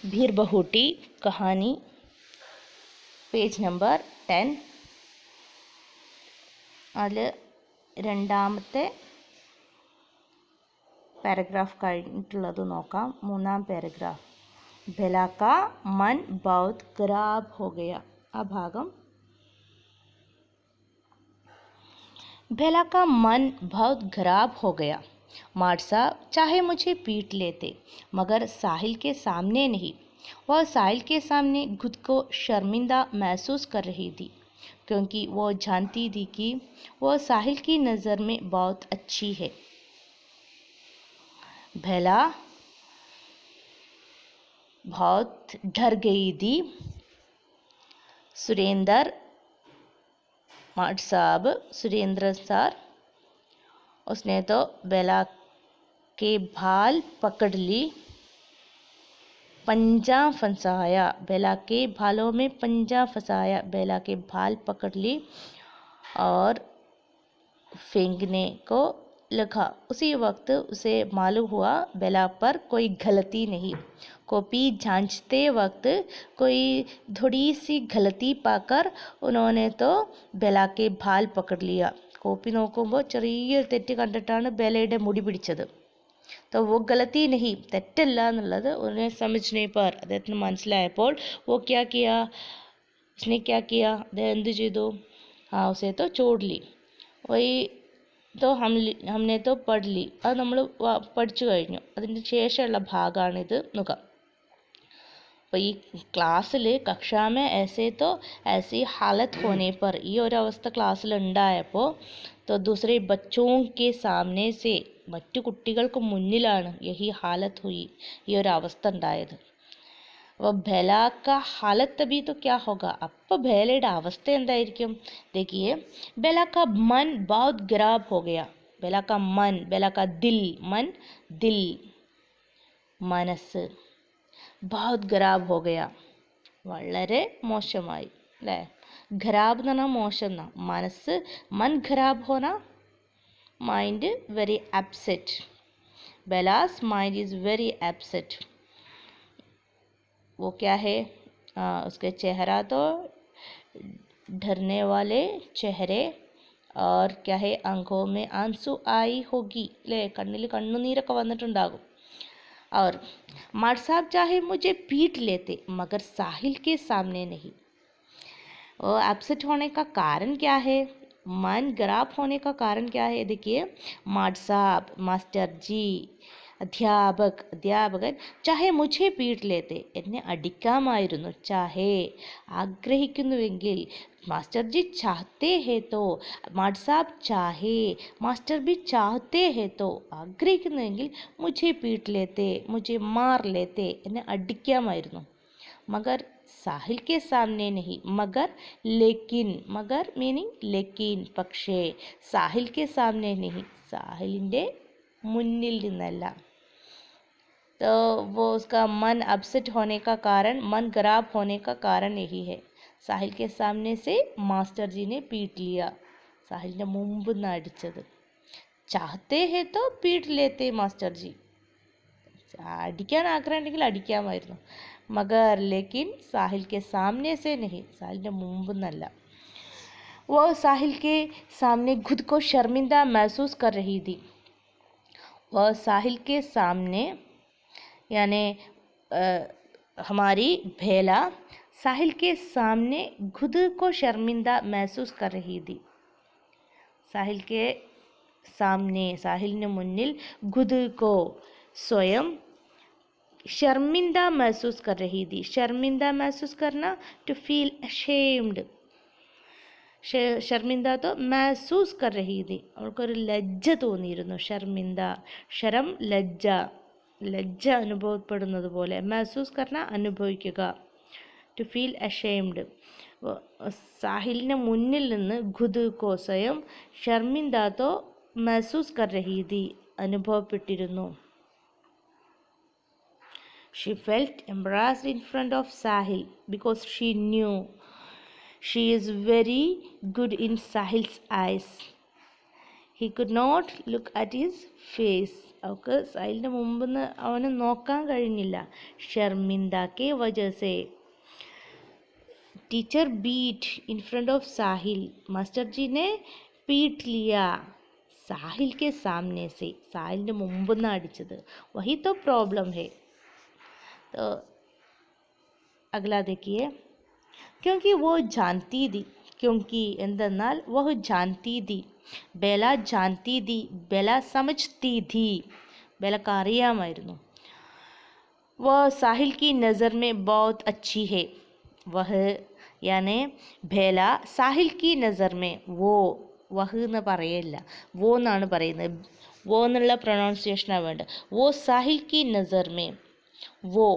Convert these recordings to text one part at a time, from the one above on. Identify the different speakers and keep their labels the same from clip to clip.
Speaker 1: भीर बहुटी कहानी page number 10. അതിൽ രണ്ടാമത്തെ പാരഗ്രാഫ് കഴിഞ്ഞിട്ടുള്ളത് നോക്കാം. മൂന്നാം പാരഗ്രാഫ് ഭേല കാ മൻ ബഹുത് ഖരാബ് ഹോ ഗയ. ആ ഭാഗം भैला का मन बहुत खराब हो गया. मार्ट साहब चाहे मुझे पीट लेते मगर साहिल के सामने नहीं. वह साहिल के सामने खुद को शर्मिंदा महसूस कर रही थी क्योंकि वह जानती थी कि वह साहिल की नज़र में बहुत अच्छी है. भैला बहुत डर गई थी. सुरेंद्र मार्ट साहब सुरेंद्र सर उसने तो बेला के बाल पकड़ ली. पंजा फंसाया. बेला के बालों में पंजा फंसाया. बेला के बाल पकड़ ली और फेंकने को लगा. उसी वक्त उसे मालूम हुआ बेला पर कोई गलती नहीं. कॉपी जांचते वक्त कोई थोड़ी सी गलती पाकर उन्होंने तो बेला के बाल पकड़ लिया. കോപ്പി നോക്കുമ്പോൾ ചെറിയൊരു തെറ്റ് കണ്ടിട്ടാണ് ബേലയുടെ മുടി പിടിച്ചത്. तो वो गलती नहीं, തെറ്റല്ല എന്നുള്ളത് उन्हें समझने पर അദ്ദേഹത്തിന് മനസ്സിലായപ്പോൾ वो क्या किया उसने क्या किया അദ്ദേഹം എന്ത് ചെയ്തു? हाँ उसे तो छोड़ ली. वही तो हमने तो पढ़ ली. അത് നമ്മൾ പഠിച്ചു കഴിഞ്ഞു. അതിൻ്റെ ശേഷമുള്ള ഭാഗമാണിത്. നോക്കാം. അപ്പോൾ ഈ ക്ലാസ്സിൽ കക്ഷാമേ ऐसे तो ऐसी हालत होने पर ഈ ഒരു അവസ്ഥ ക്ലാസ്സിൽ ഉണ്ടായപ്പോൾ तो दूसरे बच्चों के सामने से മറ്റു കുട്ടികൾക്ക് മുന്നിലാണ് യഹി ഹാലത്ത് ഹുയി ഈ ഒരു അവസ്ഥ ഉണ്ടായത്. അപ്പോൾ ഭേല കാ ഹാലത്ത് അബി तो क्या होगा. അപ്പോൾ ഭേലയുടെ അവസ്ഥ എന്തായിരിക്കും? देखिए बेला का मन बहुत खराब हो गया. बेला का मन बेला का दिल मन दिल മനസ്സ് बहुत खराब हो गया വളരെ മോശമായി അല്ലേ. ഖരാബ് എന്ന് പറഞ്ഞാൽ മോശം എന്നാ. മനസ്സ് मन खराब होना mind very upset. बेला's mind is very upset. वो क्या है? उसके चेहरा तो डरने वाले चेहरे और क्या है आंखों में आंसू आई होगी ले കണ്ണിൽ കണ്ണുനീരൊക്കെ വന്നിട്ടുണ്ടാകും. और मार्ट साहब चाहे मुझे पीट लेते मगर साहिल के सामने नहीं. वो अपसेट होने का कारण क्या है? मन खराब होने का कारण क्या है? देखिए मार्ट साहब मास्टर जी അധ്യാപകൻ ചാഹെ മുझे പീട്ട് ലേത്തെ എന്നെ അടിക്കാമായിരുന്നു. ചാഹെ ആഗ്രഹിക്കുന്നുവെങ്കിൽ മാസ്റ്റർ ജി ചാഹത്തെ ഹേ തോ മാർട്ട് സാബ് ചാഹെ മാസ്റ്റർ ബി ചാഹത്തെ ഹേ തോ ആഗ്രഹിക്കുന്നുവെങ്കിൽ മുझे പീട്ട് ലേത്തെ മുझे മാർ ലേത്തെ എന്നെ അടിക്കാമായിരുന്നു. മഗർ സാഹിൽ के सामने नहीं. मगर लेकिन मगर मीनिंग लेकिन പക്ഷേ സാഹിൽ के सामने नहीं സാഹിലിൻ്റെ മുന്നിൽ നിന്നല്ല. तो वो उसका मन अपसेट होने का कारण मन खराब होने का कारण यही है. साहिल के सामने से मास्टर जी ने पीट लिया. സാഹിലിൻ്റെ മുമ്പ് നിന്ന് അടിച്ചത്. ചാഹത്തെ ഹേ തോ പീട്ട് ലേത്തെ മാസ്റ്റർ ജി. അടിക്കാൻ ആഗ്രഹമുണ്ടെങ്കിൽ അടിക്കാമായിരുന്നു. മഗർ ലേക്കിൻ സാഹിൽ के सामने से नहीं സാഹിലിൻ്റെ മുമ്പ് നിന്നല്ല. वो साहिल के सामने खुद को शर्मिंदा महसूस कर रही थी. वह साहिल के सामने यानी हमारी भेला साहिल के सामने खुद को शर्मिंदा महसूस कर रही थी. साहिल के सामने साहिलिന് മുന്നിൽ खुद को स्वयं शर्मिंदा महसूस कर रही थी. शर्मिंदा महसूस करना टू फील ashamed. ഷർമിന്ദ तो महसूस कर रही थी അവൾക്കൊരു ലജ്ജ തോന്നിയിരുന്നു. ഷർമിന്ദ ഷരം ലജ്ജ ലജ്ജ അനുഭവപ്പെടുന്നത് പോലെ. महसूस करना അനുഭവിക്കുക. To feel ashamed. സാഹിലിന് മുന്നിൽ നിന്ന് ഖുദ് കോ സ്വയം ഷർമിന്ദ तो महसूस कर रही थी അനുഭവപ്പെട്ടിരുന്നു. She felt embarrassed in front of Sahil because she knew she is very good in Sahil's eyes. He could not look at his face. അവൾക്ക് സാഹിലിൻ്റെ മുമ്പെന്ന് അവന് നോക്കാൻ കഴിഞ്ഞില്ല. ഷർമിന്ദ കെ വജഹ teacher beat in front of Sahil, master ji ने पीट लिया. साहिल के सामने से, साहिलिൻ്റെ മുമ്പെന്ന് അടിച്ചത്. वही तो प्रॉब्लम है. तो अगला देखिए, क्योंकि वो जानती थी, क्योंकि എന്തെന്നാൽ वह जानती थी, ബെല जानती थी, ബെല समझती थी, ബെലക്ക് അറിയാമായിരുന്നു. वह साहिल की नज़र में बहुत अच्छी है. वह यानी ബെല സാഹിൽ की नज़र में, वो വഹ് എന്ന് പറയില്ല, വോ എന്നാണ് പറയുന്നത്. വോ എന്നുള്ള പ്രൊനൗൺസിയേഷനാണ് വേണ്ടത്. വോ സാഹിൽ की नज़र में, वो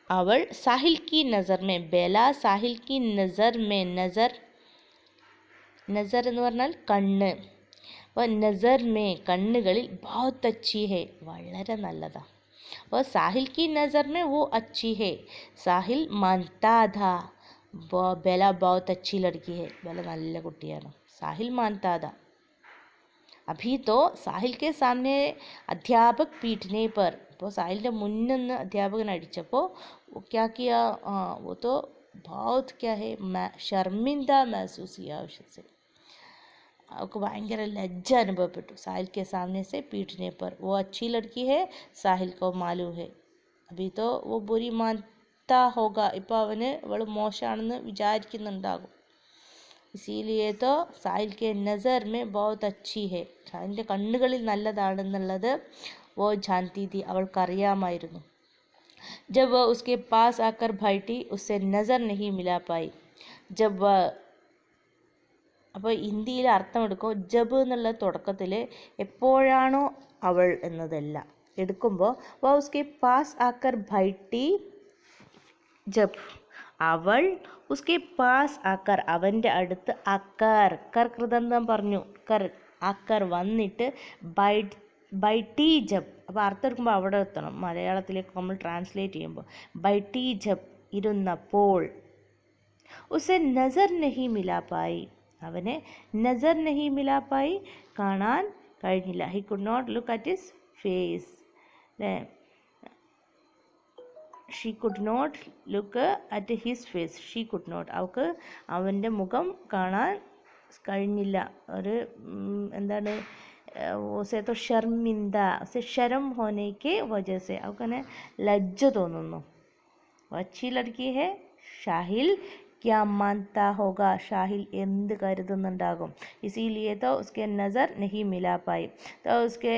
Speaker 1: അവൾ സാഹിൽ की नज़र में, ബെല സാഹിൽ की नज़र में, നസർ നസർ എന്ന് പറഞ്ഞാൽ കണ്ണ്. അപ്പോൾ നസർ മേ കണ്ണുകളിൽ बहुत अच्छी है, വളരെ നല്ലതാണ്. और साहिल की नज़र में वो अच्छी है. साहिल मानता था बेला बहुत अच्छी लड़की है, बेला നല്ല കുട്ടിയാണ്. साहिल मानता था. अभी तो साहिल के सामने अध्यापक पीटने पर, ഇപ്പോൾ സാഹിലിൻ്റെ മുന്നിന്ന് അധ്യാപകൻ അടിച്ചപ്പോൾ वो क्या किया, वो तो बहुत क्या है शर्मिंदा महसूस किया उससे. അവൾക്ക് ഭയങ്കര ലജ്ജ അനുഭവപ്പെട്ടു. साहिल के सामने से पीटने पर. वो अच्छी लड़की है, साहिल को मालूम है. अभी तो वो बुरी मानता होगा, ഇപ്പോൾ അവന് അവൾ മോശമാണെന്ന് വിചാരിക്കുന്നുണ്ടാകും. इसीलिए तो साहिल के नज़र में बहुत अच्छी है, സാഹിലിൻ്റെ കണ്ണുകളിൽ നല്ലതാണെന്നുള്ളത് वो जानती थी, അവൾക്കറിയാമായിരുന്നു. जब वह उसके पास आकर बैठी, उससे नज़र नहीं मिला पाई. जब वह, അപ്പോൾ ഹിന്ദിയിൽ അർത്ഥം എടുക്കും, ജബ് എന്നുള്ള തുടക്കത്തിൽ എപ്പോഴാണോ അവൾ എന്നതല്ല എടുക്കുമ്പോൾ വ ഉസ്കെ പാസ് ആക്കർ ബൈട്ടി, ജബ് അവൾ ഉസ്കെ പാസ് ആക്കർ അവൻ്റെ അടുത്ത്, അക്കർ കർ കൃതന്തം പറഞ്ഞു, കർ അക്കർ വന്നിട്ട്, ബൈട്ടി ജബ്, അപ്പോൾ അർത്ഥം എടുക്കുമ്പോൾ അവിടെ എത്തണം. മലയാളത്തിലേക്ക് നമ്മൾ ട്രാൻസ്ലേറ്റ് ചെയ്യുമ്പോൾ ബൈട്ടി ജബ് ഇരുന്നപ്പോൾ, ഉസെ നസർ നഹി മിലാ പായി, അവനെ നസർ നഹി മിലാ പായി കാണാൻ കഴിഞ്ഞില്ല. He could not look at his face. She could not look at his face. She could not, അവൾക്ക് അവൻ്റെ മുഖം കാണാൻ കഴിഞ്ഞില്ല. ഒരു എന്താണ്, ഉസേ തോ ഷർമിന്ദ, ഉസേ ഷരം ഹോനേക്ക് വജഹ സെ, അവൾക്കങ്ങനെ ലജ്ജ തോന്നുന്നു. अच्छी लड़की है. ഷാഹിൽ क्या मानता होगा, ഷാഹിൽ എന്ത് കരുതുന്നുണ്ടാകും. इसीलिए तो उसके नज़र नहीं मिला पाई. तो उसके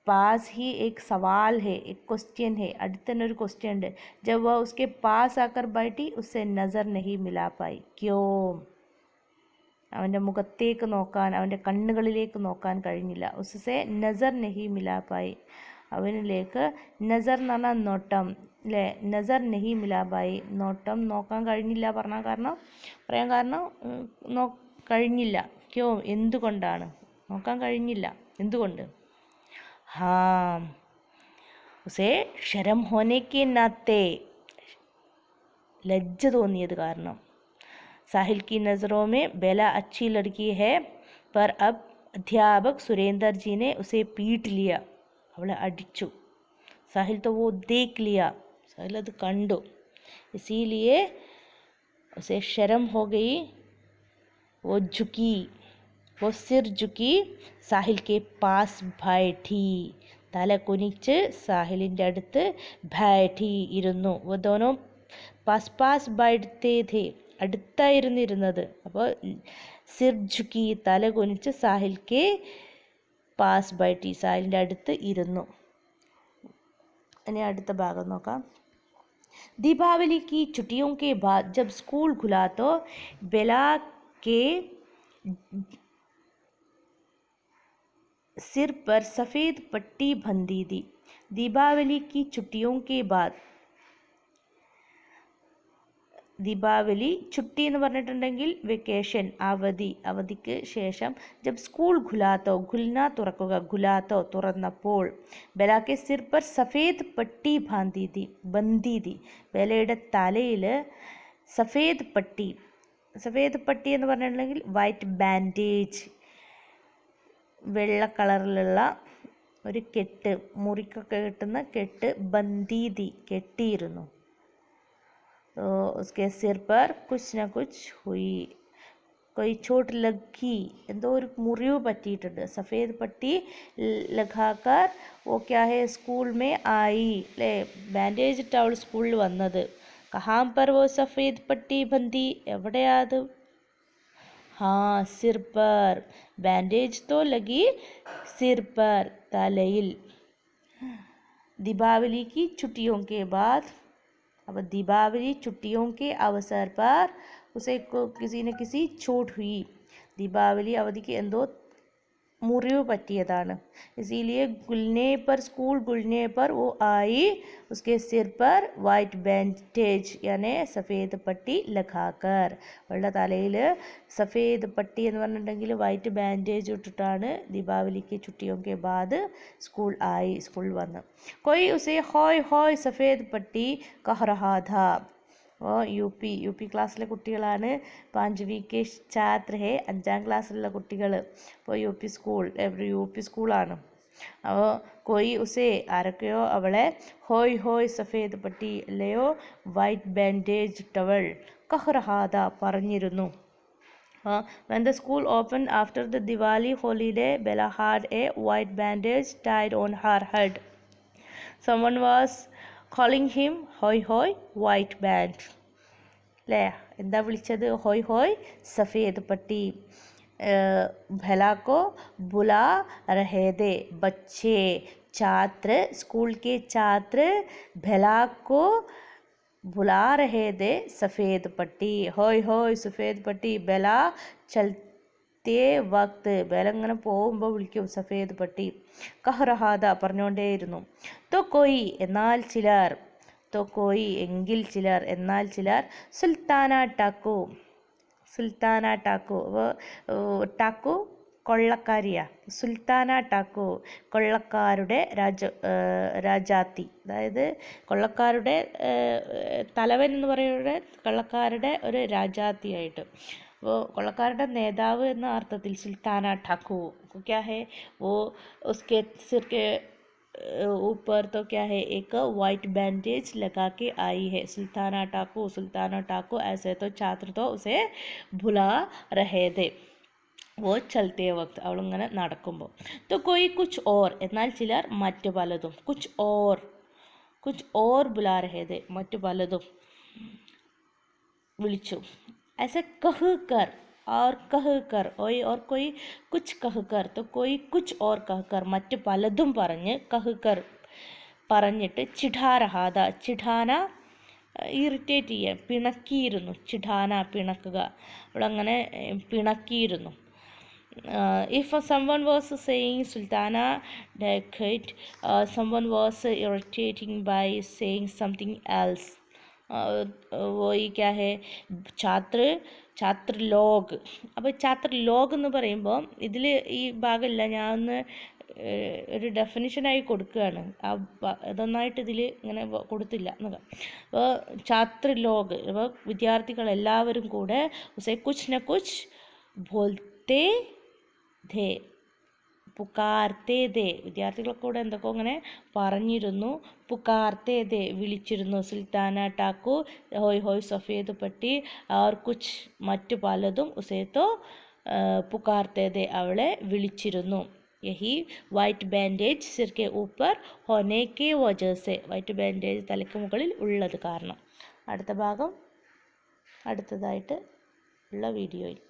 Speaker 1: पास ही एक सवाल है, एक क्वेश्चन है, അടുത്ത തന്നെ ഒരു ക്വസ്റ്റ്യൻ ഉണ്ട്. जब वह उसके पास आकर बैठी, उससे नज़र नहीं मिला पाई. क्यों, അവൻ്റെ മുഖത്തേക്ക് നോക്കാൻ, അവൻ്റെ കണ്ണുകളിലേക്ക് നോക്കാൻ കഴിഞ്ഞില്ല. ഉസ്സെ നസർ നഹി മിലാ പായി, അവനിലേക്ക് നസർ എന്ന് പറഞ്ഞാൽ നോട്ടം അല്ലേ, നസർ നഹി മിലാ പായി, നോട്ടം നോക്കാൻ കഴിഞ്ഞില്ല പറയാൻ കാരണം കഴിഞ്ഞില്ല. ക്യോ എന്തുകൊണ്ടാണ്, നോക്കാൻ കഴിഞ്ഞില്ല എന്തുകൊണ്ട്. ഹാ ഉസേ ശരം ഹോനേക്ക് നാത്തെ, ലജ്ജ തോന്നിയത് കാരണം. साहिल की नज़रों में बेला अच्छी लड़की है, पर अब अध्यापक सुरेंद्र जी ने उसे पीट लिया. അവളെ അടിച്ചു. साहिल तो वो देख लिया, साहिल അത് കണ്ടു. इसीलिए उसे शर्म हो गई. वो झुकी, वो सिर झुकी, साहिल के पास बैठी, തല കുനിച്ച് സാഹിലിൻ്റെ അടുത്ത് बैठी ഇരുന്നു. वो दोनों पास पास बैठते थे, അടുത്തായിരുന്നിരുന്നത്. അപ്പോൾ സിർ ഝുക്കി തല കുനിച്ച്, സാഹിൽ കെ പാസ് ബൈട്ടി സാഹിലിൻ്റെ അടുത്ത് ഇരുന്നു. ഇനി അടുത്ത ഭാഗം നോക്കാം. दीपावली की छुट्टियों के बाद जब स्कूल खुला तो बेला के सिर पर सफ़ेद पट्टी बंधी थी. दीपावली की छुट्टियों के बाद, ദീപാവലി ചുട്ടി എന്ന് പറഞ്ഞിട്ടുണ്ടെങ്കിൽ വെക്കേഷൻ, അവധി, അവധിക്ക് ശേഷം. ജബ് സ്കൂൾ ഖുലാത്തോ, ഖുൽന തുറക്കുക, ഖുലാത്തോ തുറന്നപ്പോൾ. ബെലാക്കെ സിർ പർ സഫേദ് പട്ടി ബന്ദി തി, ബെലയുടെ തലയിൽ സഫേദ് പട്ടി, സഫേദ് പട്ടി എന്ന് പറഞ്ഞിട്ടുണ്ടെങ്കിൽ വൈറ്റ് ബാൻഡേജ്, വെള്ള കളറിലുള്ള ഒരു കെട്ട്, മുറിക്കൊക്കെ കിട്ടുന്ന കെട്ട്, ബന്दी थी കെട്ടിയിരുന്നു. तो उसके सिर पर कुछ न कुछ हुई, कोई चोट लगी, എന്തോ ഒരു മുറിവ് പറ്റിയിട്ടുണ്ട്. സഫേദ് പട്ടി ലഗാക്കർ वो क्या है स्कूल में आई, അല്ലേ? ബാൻഡേജ് ഇട്ട് അവൾ സ്കൂളിൽ വന്നത്. കഹാം പർ वो सफ़ेद पट्टी बंदी, എവിടെയാ അത്? हाँ सिर पर, बैंडेज तो लगी सिर पर, തലയിൽ. दीपावली की छुट्टियों के बाद, अब दीपावली छुट्टियों के अवसर पर उसे किसी न किसी चोट हुई. दीपावली അവധിക്ക് എന്തോ മുറിവ് പറ്റിയതാണ്. इसीलिए गुलने पर स्कूल गुलने पर वो आई, उसके सिर पर वाइट बैंडेज यानी सफ़ेद पट्टी लगाकर, അവളുടെ തലയിൽ സഫേദ് പട്ടി എന്ന് പറഞ്ഞിട്ടുണ്ടെങ്കിൽ വൈറ്റ് ബാൻഡേജ് ഇട്ടിട്ടാണ് ദീപാവലിക്ക് ചുട്ടിയോं के बाद स्कूल आई, സ്കൂളിൽ വന്ന്. कोई उसे होय होय सफ़ेद पट्टी कह रहा था. യു പി ക്ലാസ്സിലെ കുട്ടികളാണ്. പാഞ്ചവി കെ ഛാത്ര ഹേ, 5ാം ക്ലാസ്സിലുള്ള കുട്ടികൾ. അപ്പോൾ യു പി സ്കൂളാണ്. അപ്പോൾ കോയി ഉസേ, ആരൊക്കെയോ അവളെ ഹോയ് ഹോയ് സഫേദ് പട്ടി അല്ലയോ വൈറ്റ് ബാൻഡേജ് ടവൽ കഹ്റഹാദ പറഞ്ഞിരുന്നു. When the school opened after the Diwali holiday, Bella had a white bandage tied on her head. Someone was calling him hoy hoy white band, അല്ലേ? എന്താ വിളിച്ചത്? ഹോയ് ഹോയ് സഫേദ് പട്ടി. भला को बुला रहे थे बच्चे, छात्र, स्कूल के छात्र भला को बुला रहे थे सफ़ेद पट्टी. होय होय सफ़ेद पट्टी, बेला चलते वक्त, बेല ഇങ്ങനെ പോകുമ്പോൾ വിളിക്കും സഫേദ് പട്ടി. കഹ്റഹാദ പറഞ്ഞുകൊണ്ടേയിരുന്നു. तो कोई എന്നാൽ ചിലർ, तो कोई എങ്കിൽ ചിലർ, എന്നാൽ ചിലർ, സുൽത്താന ടാക്കു, സുൽത്താന ടാക്കു, ടാക്കു കൊള്ളക്കാരിയാ, സുൽത്താന ടാക്കു കൊള്ളക്കാരുടെ രാജാത്തി, അതായത് കൊള്ളക്കാരുടെ തലവൻ എന്ന് പറയുന്നത് കൊള്ളക്കാരുടെ ഒരു രാജാത്തിയായിട്ട്. वो കൊള്ളക്കാരുടെ നേതാവ് എന്ന അർത്ഥത്തിൽ സുൽത്താന ടാക്കു. क्या है वो उसके सिर के ऊपर तो क्या है एक वाइट बैंडेज लगा के आई है. सुल्ताना टाकू ऐसे तो छात्र तो उसे भुला रहे थे वो चलते वक्त, അവളിങ്ങനെ നടക്കുമ്പോൾ. तो कोई कुछ और എന്നാൽ ചിലർ മറ്റു പലതും, कुछ और बुला रहे थे മറ്റു പലതും വിളിച്ചു. ऐसे कह कर और कह कर, और कोई कुछ कह कर, तो कोई कुछ और कह कर മറ്റു പലതും പറഞ്ഞ്, കഹ് കർ പറഞ്ഞിട്ട്, ചിഠാ രഹാദ, ചിഠാന ഇറിറ്റേറ്റ് ചെയ്യുക, പിണക്കിയിരുന്നു, ചിഠാന പിണക്കുക, അവളങ്ങനെ പിണക്കിയിരുന്നു. If someone was saying Sultana Dakht, someone was irritating by saying something else. वो ये क्या है? ഛാത്ര ലോഗ്. അപ്പോൾ ഛാത്ര ലോഗ് എന്ന് പറയുമ്പോൾ ഇതിൽ ഈ ഭാഗമില്ല, ഞാൻ ഒന്ന് ഒരു ഡെഫിനിഷനായി കൊടുക്കുകയാണ്. അതൊന്നായിട്ട് ഇതിൽ ഇങ്ങനെ കൊടുത്തില്ല എന്നൊക്കെ. അപ്പോൾ ഛാത്ര ലോഗ്, അപ്പോൾ വിദ്യാർത്ഥികളെല്ലാവരും കൂടെ ഉസേ കുച്ച് ന കുച്ച് ബോൽത്തേ ധേ, പുകാർത്തേ ദേ, വിദ്യാർത്ഥികളൊക്കെ കൂടെ എന്തൊക്കെ അങ്ങനെ പറഞ്ഞിരുന്നു. പുകാർത്തേ ദേ വിളിച്ചിരുന്നു. സുൽത്താന ടാക്കു, ഹോയ് ഹോയ് സഫേദ് പട്ടി, और कुछ മറ്റു പലതും, ഉസേത്തോ പുകാർത്തേ ദേ അവളെ വിളിച്ചിരുന്നു. യഹി വൈറ്റ് ബാൻഡേജ് സിർ കെ ഊപ്പർ ഹോനെ കെ വജഹ സെ, വൈറ്റ് ബാൻഡേജ് തലയ്ക്ക് മുകളിൽ ഉള്ളത് കാരണം. അടുത്ത ഭാഗം അടുത്തതായിട്ട് ഉള്ള വീഡിയോയിൽ.